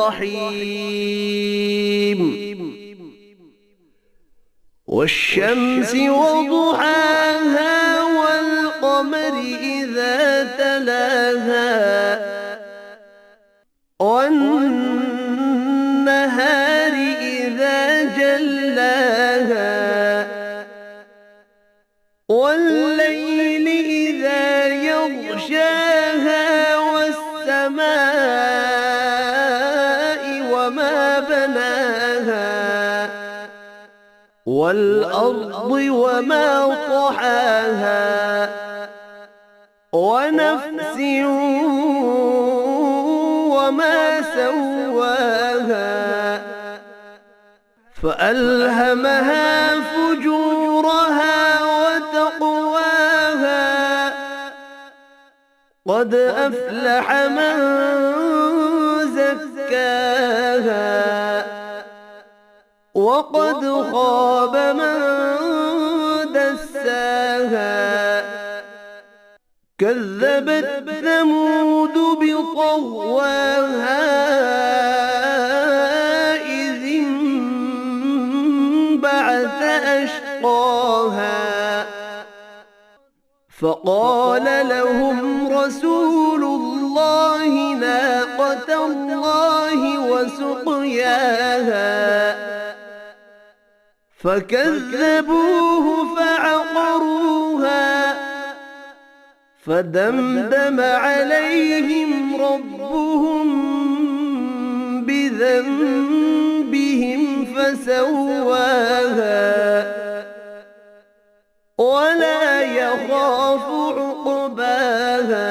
الرحيم والشمس وضحاها والقمر إذا تلاها والنهار إذا جلاها والليل إذا يغشاها والسماء وما بناها والأرض وما طحاها ونفس وما سواها فألهمها فجورها وتقواها قد أفلح من زكاها وقد خاب من دساها كذبت ثمود بطغواها إذ انبعث أشقاها فقال لهم رسول الله ناقة الله وسقياها فكذبوه فعقروها فدمدم عليهم ربهم بذنبهم فسواها ولا يخاف عقباها